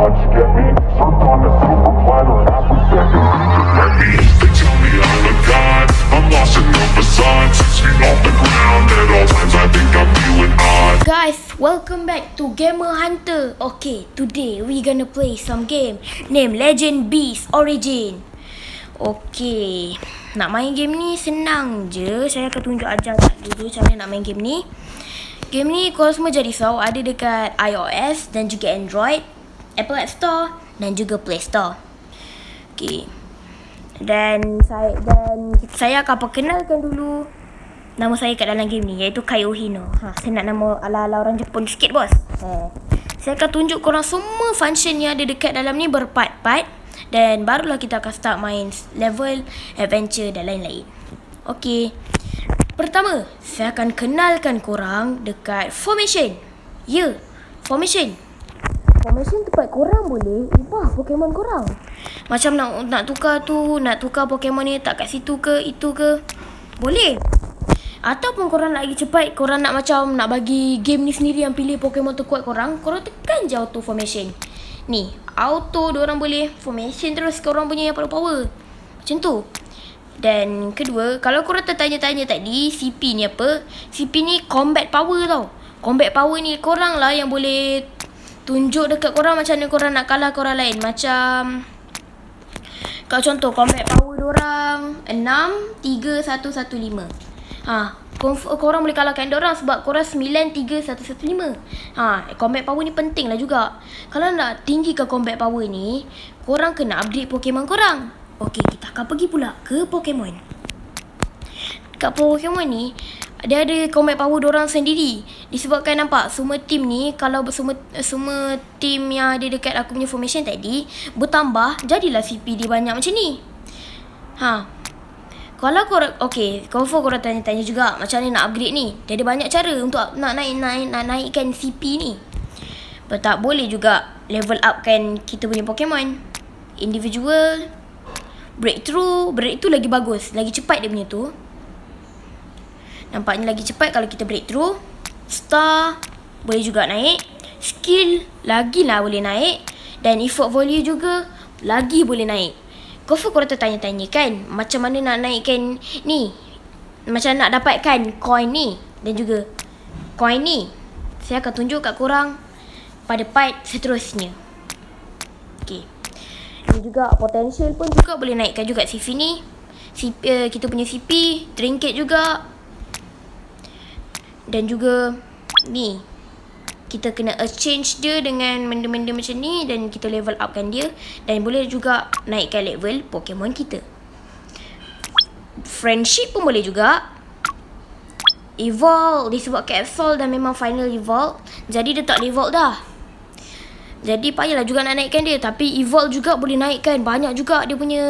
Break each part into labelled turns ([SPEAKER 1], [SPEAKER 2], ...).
[SPEAKER 1] lunch, get me served on a silver platter, half a second. Let me, they tell me I'm a god, I'm lost in the facade, 6 feet off the ground, at all times I think I'm feeling odd.
[SPEAKER 2] Guys, welcome back to Gamer Hunter. Okay, today we gonna play some game named Legend Beast Origin. Okay, nak main game ni senang je. Saya akan tunjuk ajar dulu cara nak main game ni. Game ni korang semua jadi tahu ada dekat iOS dan juga Android, Apple App Store dan juga Play Store. Okay, dan saya akan perkenalkan dulu nama saya kat dalam game ni, iaitu Kai Ohino. Saya nak nama ala-ala orang Jepun sikit, bos. Saya akan tunjuk korang semua function yang ada dekat dalam ni berpart-part, dan barulah kita akan start main level, adventure dan lain-lain. Okay, pertama, saya akan kenalkan korang dekat formation. Ya, formation. Formation tempat korang boleh ubah Pokemon korang. Macam nak tukar tu, nak tukar Pokemon ni tak kat situ ke, itu ke, boleh. Ataupun korang nak lagi cepat, korang nak macam nak bagi game ni sendiri yang pilih Pokemon terkuat korang tekan je auto formation. Ni, auto diorang boleh formation terus korang punya yang power. Macam tu. Dan kedua, kalau korang tertanya-tanya tadi CP ni apa, CP ni combat power tau. Combat power ni korang lah yang boleh tunjuk dekat korang macam mana korang nak kalah korang lain. Macam kalau contoh combat power diorang 6, 3, 1, 1, 5. Korang boleh kalahkan diorang sebab korang 9, 3, 1, 1, 5. Combat power ni penting lah juga. Kalau nak tinggikan combat power ni, korang kena update Pokemon korang. Okey, kita akan pergi pula ke Pokemon. Kat Pokemon ni, dia ada combat power diorang sendiri. Disebabkan nampak semua team ni, kalau semua team yang ada dekat aku punya formation tadi bertambah, jadilah CP dia banyak macam ni. Kalau korang, okay, confirm korang tanya-tanya juga macam mana nak upgrade ni. Dia ada banyak cara untuk nak naikkan CP ni. Tak boleh juga level upkan kita punya Pokemon. Individual, breakthrough lagi bagus, lagi cepat dia punya tu. Nampaknya lagi cepat kalau kita breakthrough. Star boleh juga naik. Skill lagilah boleh naik. Dan effort value juga lagi boleh naik. Kau tertanya-tanya kan, macam mana nak naikkan ni, macam nak dapatkan coin ni dan juga coin ni. Saya akan tunjuk kat korang pada part seterusnya. Okay, ni juga potential pun juga boleh naikkan juga CP ni. Kita punya CP, trinket juga. Dan juga ni, kita kena exchange dia dengan benda-benda macam ni dan kita level upkan dia. Dan boleh juga naikkan level Pokemon kita. Friendship pun boleh juga. Evolve, disebabkan Absol dah memang final evolve, jadi dia tak evolve dah. Jadi payahlah juga nak naikkan dia. Tapi evolve juga boleh naikkan banyak juga dia punya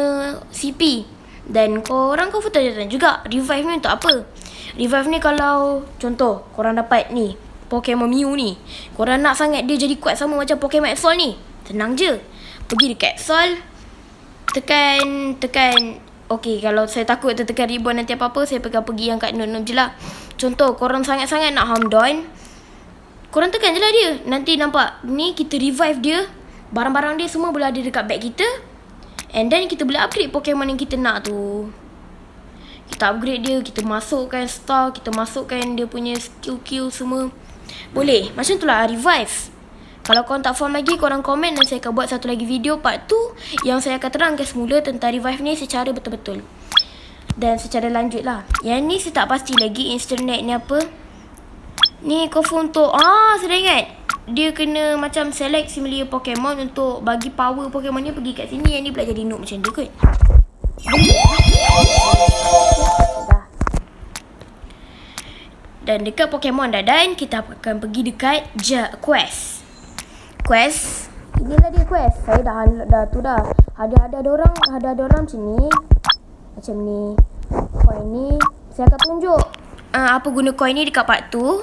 [SPEAKER 2] CP. Dan korang tanya juga, revive ni untuk apa? Revive ni kalau contoh korang dapat ni Pokemon Mew ni, korang nak sangat dia jadi kuat sama macam Pokemon Absol ni, senang je. Pergi dekat Absol, tekan. Okay, kalau saya takut tertekan ribbon nanti apa-apa, saya pergi yang kat noob je lah. Contoh korang sangat-sangat nak Houndour, korang tekan je lah dia. Nanti nampak ni, kita revive dia, barang-barang dia semua boleh ada dekat bag kita. And then kita boleh upgrade Pokemon yang kita nak tu. Kita upgrade dia, kita masukkan star, kita masukkan dia punya skill semua. Boleh, macam tu lah revive. Kalau korang tak faham lagi, korang komen dan saya akan buat satu lagi video part 2 yang saya akan terangkan semula tentang revive ni secara betul-betul dan secara lanjut lah. Yang ni saya tak pasti lagi internet ni apa. Ni confirm untuk saya dah ingat. Dia kena macam select similar Pokemon untuk bagi power Pokemon ni pergi kat sini. Yang ni pula jadi noob macam dia kot. Dan dekat Pokemon dah done, kita akan pergi dekat quest. Inilah dia quest. Saya dah ada orang macam ni. Macam ni. Coin ni saya akan tunjuk apa guna coin ni dekat part tu.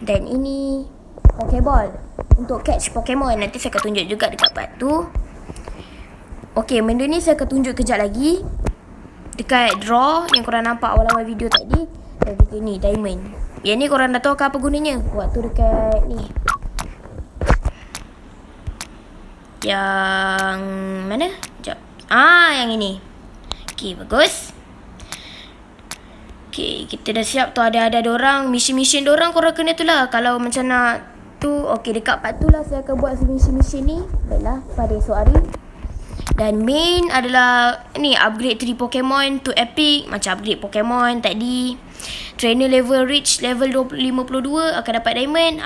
[SPEAKER 2] Dan ini Pokeball untuk catch Pokemon. Nanti saya akan tunjuk juga dekat part tu. Okay, benda ni saya akan tunjuk kejap lagi dekat draw yang korang nampak awal-awal video tadi. Dan juga ni diamond. Yang ni korang dah tahu apa gunanya waktu dekat ni. Yang mana? Sekejap. Yang ini. Okay, bagus. Okay, kita dah siap tu. Ada dorang. Mission dorang korang kena tu lah. Kalau macam nak tu. Okay, dekat part tu lah saya akan buat mission ni. Baiklah, pada esok hari. Dan main adalah ni, upgrade 3 Pokemon to epic. Macam upgrade Pokemon tadi. Trainer level reach level 52 akan dapat diamond.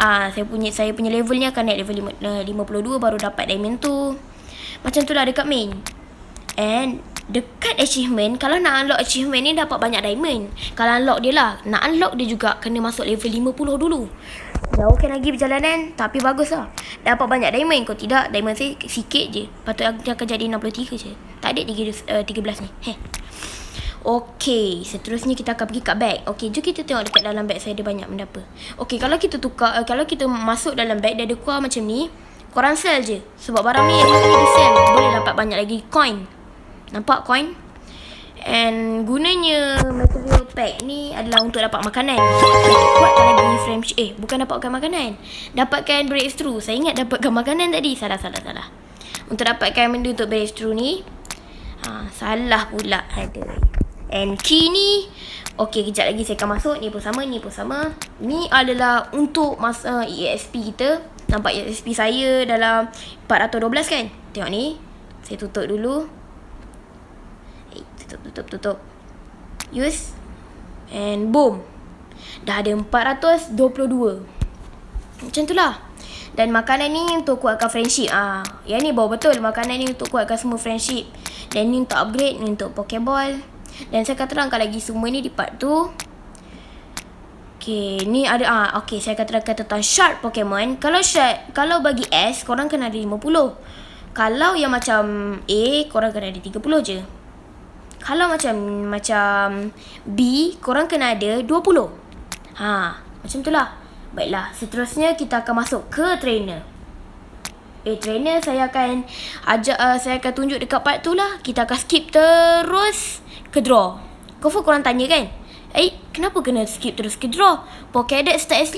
[SPEAKER 2] Saya punya levelnya akan naik level 52 baru dapat diamond tu. Macam tu lah dekat main. And dekat achievement, kalau nak unlock achievement ni dapat banyak diamond. Kalau unlock dia lah, nak unlock dia juga kena masuk level 50 dulu. Jauhkan lagi perjalanan, tapi bagus lah. Dapat banyak diamond. Kalau tidak, diamond saya sikit je. Patut dia akan jadi 63 je. Tak ada 13 ni. Okay, seterusnya kita akan pergi kat bag. Okay, jom kita tengok dekat dalam bag saya ada banyak benda apa. Okay, kalau kita kalau kita masuk dalam bag, dia ada keluar macam ni. Korang sell je. Sebab barang ni di sell. Boleh dapat banyak lagi coin. Nampak coin? And gunanya material pack ni adalah untuk dapat makanan. Kuatkan lagi friendship. Bukan dapatkan makanan. Dapatkan breakthrough. Saya ingat dapatkan makanan tadi. Salah. Untuk dapatkan benda untuk breakthrough ni. Salah pula. And key ni. Okay, kejap lagi saya akan masuk. Ni pun sama. Ni adalah untuk EXP kita. Nampak EXP saya dalam 412 kan? Tengok ni. Saya tutup dulu. Tutup. Use. And boom. Dah ada 422. Macam tu lah. Dan makanan ni untuk kuatkan friendship. Yang ni bawa betul. Makanan ni untuk kuatkan semua friendship. Dan ni untuk upgrade. Ni untuk Pokeball. Dan saya akan terangkan lagi semua ni di part tu. Okay, ni ada okay, saya akan terangkan tentang shard Pokemon. Kalau bagi S, korang kena ada 50. Kalau yang macam A, korang kena ada 30 je. Kalau macam B, korang kena ada 20. Macam tu lah. Baiklah, seterusnya kita akan masuk ke trainer. Trainer saya akan saya akan tunjuk dekat part tu lah. Kita akan skip terus ke draw. Korang tanya kan? Kenapa kena skip terus ke draw? Pokédex tak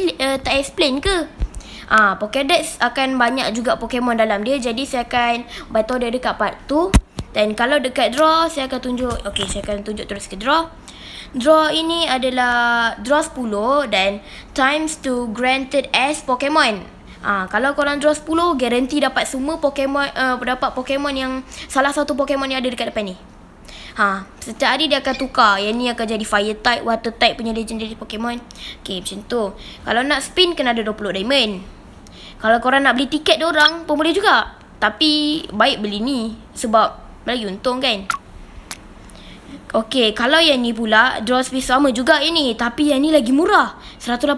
[SPEAKER 2] explain ke? Pokédex akan banyak juga Pokemon dalam dia. Jadi saya akan beritahu dia dekat part tu. Dan kalau dekat draw, saya akan tunjuk. Okay, saya akan tunjuk terus ke draw. Draw ini adalah draw 10 dan times to granted as Pokemon. Kalau korang draw 10, guarantee dapat semua Pokemon, dapat Pokemon yang salah satu Pokemon yang ada dekat depan ni. Setiap hari dia akan tukar. Yang ni akan jadi fire type, water type punya legendary Pokemon. Okay, macam tu. Kalau nak spin, kena ada 20 diamond. Kalau korang nak beli tiket diorang pun boleh juga. Tapi baik beli ni, sebab lagi untung kan. Okay, kalau yang ni pula draw space sama juga yang ni, tapi yang ni lagi murah. 1,800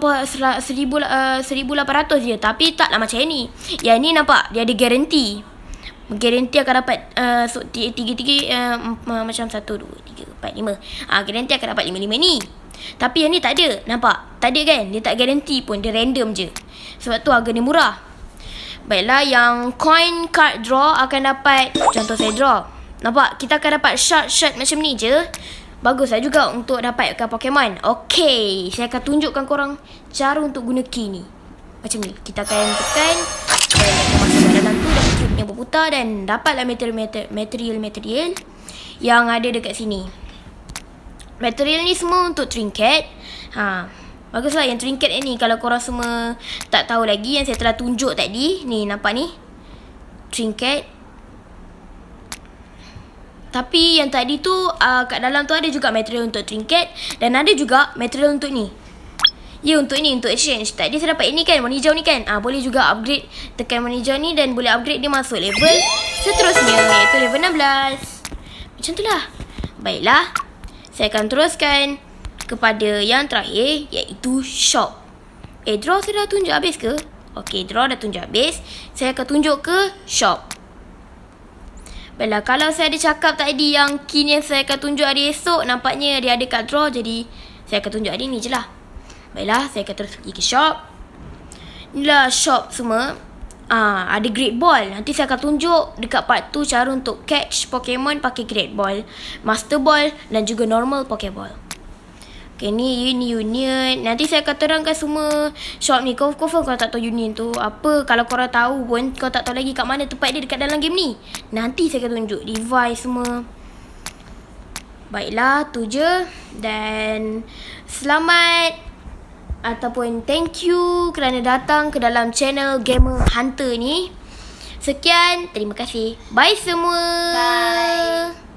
[SPEAKER 2] je. Tapi taklah macam yang ni. Yang ni nampak dia ada guarantee. Guarantee akan dapat macam 1, 2, 3, 4, 5. Guarantee akan dapat 5 ni. Tapi yang ni tak ada. Nampak? Tak ada kan? Dia tak guarantee pun. Dia random je. Sebab tu harga ni murah. Baiklah, yang coin card draw akan dapat. Contoh saya draw. Nampak? Kita akan dapat shard macam ni je. Baguslah juga untuk dapatkan Pokemon. Okay, saya akan tunjukkan korang cara untuk guna key ni. Macam ni. Kita akan tekan. Dan akan masuk ke dalam tu. Dan tripnya berputar. Dan dapatlah material yang ada dekat sini. Material ni semua untuk trinket. Baguslah yang trinket ni. Kalau korang semua tak tahu lagi, yang saya telah tunjuk tadi. Ni, nampak ni? Trinket. Tapi yang tadi tu kat dalam tu ada juga material untuk trinket. Dan ada juga material untuk ni. Ya, untuk ni, untuk exchange. Tadi saya dapat ini kan, warna hijau ni kan. Boleh juga upgrade. Tekan warna hijau ni dan boleh upgrade dia masuk level seterusnya, iaitu level 16. Macam tu lah. Baiklah, saya akan teruskan kepada yang terakhir, iaitu shop. Draw saya dah tunjuk habis ke? Okay, draw dah tunjuk habis. Saya akan tunjuk ke shop. Baiklah, kalau saya ada cakap tadi yang key ni saya akan tunjuk hari esok, nampaknya dia ada kat draw, jadi saya akan tunjuk hari ni je lah. Baiklah, saya akan terus pergi ke shop. Inilah shop semua. Ada Great Ball. Nanti saya akan tunjuk dekat part tu cara untuk catch Pokemon pakai Great Ball, Master Ball dan juga normal Pokeball. Okay, ni Union. Nanti saya akan terangkan semua shop ni. Kau confirm kau tak tahu Union tu apa. Kalau korang tahu pun, kau tak tahu lagi kat mana tempat dia dekat dalam game ni. Nanti saya akan tunjuk device semua. Baiklah, tu je. Dan selamat ataupun thank you kerana datang ke dalam channel Gamer Hunter ni. Sekian, terima kasih. Bye semua.
[SPEAKER 3] Bye.